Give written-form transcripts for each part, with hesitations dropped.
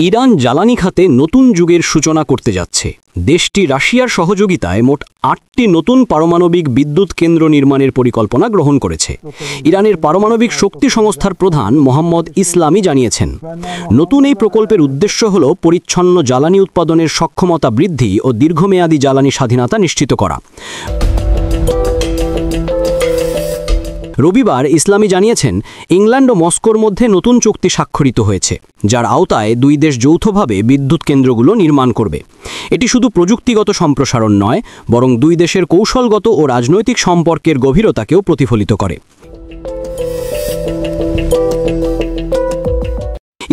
Iran জ্বালানি খাতে নতুন যুগের সূচনা করতে যাচ্ছে। দেশটি রাশিয়ার সহযোগিতায় মোট ৮টি নতুন পারমাণবিক বিদ্যুৎ কেন্দ্র নির্মাণের পরিকল্পনা গ্রহণ করেছে। ইরানের পারমাণবিক শক্তি সংস্থার প্রধান মোহাম্মদ ইসলামি জানিয়েছেন, নতুন এই প্রকল্পের উদ্দেশ্য হল পরিচ্ছন্ন জ্বালানি উৎপাদনের সক্ষমতা বৃদ্ধি ও দীর্ঘমেয়াদী জ্বালানি স্বাধীনতা নিশ্চিত করা। রবিবার ইসলামি জানিয়েছেন, ইংল্যান্ড ও মস্কোর মধ্যে নতুন চুক্তি স্বাক্ষরিত হয়েছে, যার আওতায় দুই দেশ যৌথভাবে বিদ্যুৎ কেন্দ্রগুলো নির্মাণ করবে। এটি শুধু প্রযুক্তিগত সম্প্রসারণ নয়, বরং দুই দেশের কৌশলগত ও রাজনৈতিক সম্পর্কের গভীরতাকেও প্রতিফলিত করে।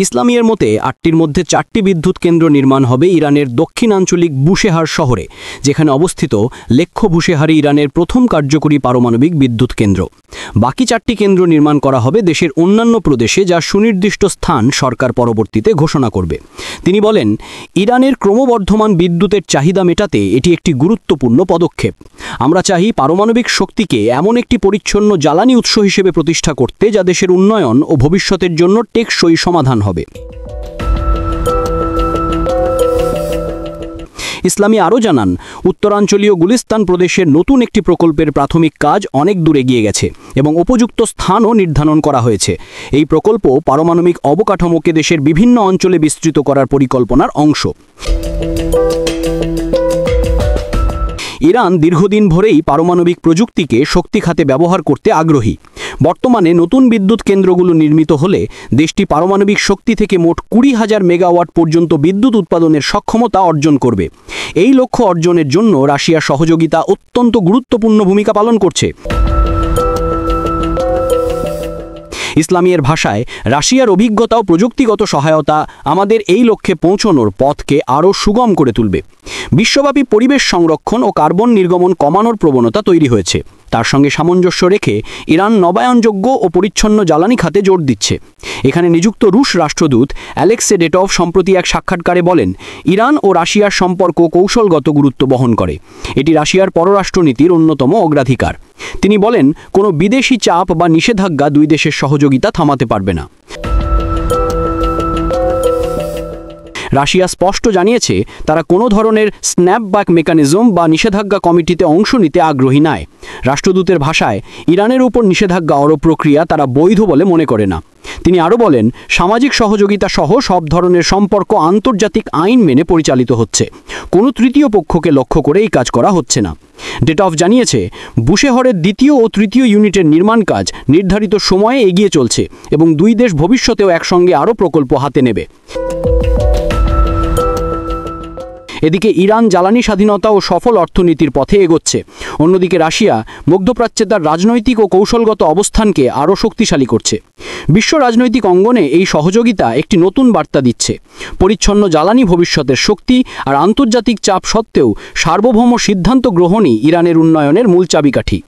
ইসলামিয়ের মতে ৮টির মধ্যে 4টি বিদ্যুৎ কেন্দ্র নির্মাণ হবে ইরানের দক্ষিণাঞ্চলিক বুশেহার শহরে, যেখানে অবস্থিত লেখ্য বুশেহারে ইরানের প্রথম কার্যকরী পারমাণবিক বিদ্যুৎ কেন্দ্র। বাকি 4টি কেন্দ্র নির্মাণ করা হবে দেশের অন্যান্য প্রদেশে, যার সুনির্দিষ্ট স্থান সরকার পরবর্তীতে ঘোষণা করবে। তিনি বলেন, ইরানের ক্রমবর্ধমান বিদ্যুতের চাহিদা মেটাতে এটি একটি গুরুত্বপূর্ণ পদক্ষেপ। আমরা চাই পারমাণবিক শক্তিকে এমন একটি পরিচ্ছন্ন জ্বালানি উৎস হিসেবে প্রতিষ্ঠা করতে, যা দেশের উন্নয়ন ও ভবিষ্যতের জন্য টেকসই সমাধান হবে। ইসলামি আরও জানান, উত্তরাঞ্চলীয় গুলিস্তান প্রদেশের নতুন একটি প্রকল্পের প্রাথমিক কাজ অনেক দূরে এগিয়ে গেছে এবং উপযুক্ত স্থানও নির্ধারণ করা হয়েছে। এই প্রকল্প পারমাণবিক অবকাঠামোকে দেশের বিভিন্ন অঞ্চলে বিস্তৃত করার পরিকল্পনার অংশ। ইরান দীর্ঘদিন ধরেই পারমাণবিক প্রযুক্তিকে শক্তি খাতে ব্যবহার করতে আগ্রহী। বর্তমানে নতুন বিদ্যুৎ কেন্দ্রগুলো নির্মিত হলে দেশটি পারমাণবিক শক্তি থেকে মোট 20,000 মেগাওয়াট পর্যন্ত বিদ্যুৎ উৎপাদনের সক্ষমতা অর্জন করবে। এই লক্ষ্য অর্জনের জন্য রাশিয়ার সহযোগিতা অত্যন্ত গুরুত্বপূর্ণ ভূমিকা পালন করছে। ইসলামিয়ের ভাষায়, রাশিয়ার অভিজ্ঞতা ও প্রযুক্তিগত সহায়তা আমাদের এই লক্ষ্যে পৌঁছানোর পথকে আরও সুগম করে তুলবে। বিশ্বব্যাপী পরিবেশ সংরক্ষণ ও কার্বন নির্গমন কমানোর প্রবণতা তৈরি হয়েছে। তার সঙ্গে সামঞ্জস্য রেখে ইরান নবায়নযোগ্য ও পরিচ্ছন্ন জ্বালানি খাতে জোর দিচ্ছে। এখানে নিযুক্ত রুশ রাষ্ট্রদূত অ্যালেক্সেডেটভ সম্প্রতি এক সাক্ষাৎকারে বলেন, ইরান ও রাশিয়ার সম্পর্ক কৌশলগত গুরুত্ব বহন করে। এটি রাশিয়ার পররাষ্ট্রনীতির অন্যতম অগ্রাধিকার। তিনি বলেন, কোনো বিদেশি চাপ বা নিষেধাজ্ঞা দুই দেশের সহযোগিতা থামাতে পারবে না। রাশিয়া স্পষ্ট জানিয়েছে, তারা কোনো ধরনের স্ন্যাপব্যাক মেকানিজম বা নিষেধাজ্ঞা কমিটিতে অংশ নিতে আগ্রহী নয়। রাষ্ট্রদূতের ভাষায়, ইরানের উপর নিষেধাজ্ঞা আরোপ প্রক্রিয়া তারা বৈধ বলে মনে করে না। তিনি আরও বলেন, সামাজিক সহযোগিতা সহ সব ধরনের সম্পর্ক আন্তর্জাতিক আইন মেনে পরিচালিত হচ্ছে। কোনো তৃতীয় পক্ষকে লক্ষ্য করে এই কাজ করা হচ্ছে না। ডেটভ জানিয়েছে, বুশেহরের দ্বিতীয় ও তৃতীয় ইউনিটের নির্মাণ কাজ নির্ধারিত সময়ে এগিয়ে চলছে এবং দুই দেশ ভবিষ্যতেও একসঙ্গে আরও প্রকল্প হাতে নেবে। এদিকে ইরান জ্বালানি স্বাধীনতা ও সফল অর্থনীতির পথে এগোচ্ছে। অন্যদিকে রাশিয়া মধ্যপ্রাচ্যে তার রাজনৈতিক ও কৌশলগত অবস্থানকে আরও শক্তিশালী করছে। বিশ্ব রাজনৈতিক অঙ্গনে এই সহযোগিতা একটি নতুন বার্তা দিচ্ছে। পরিচ্ছন্ন জ্বালানি ভবিষ্যতের শক্তি, আর আন্তর্জাতিক চাপ সত্ত্বেও সার্বভৌম সিদ্ধান্ত গ্রহণই ইরানের উন্নয়নের মূল চাবিকাঠি।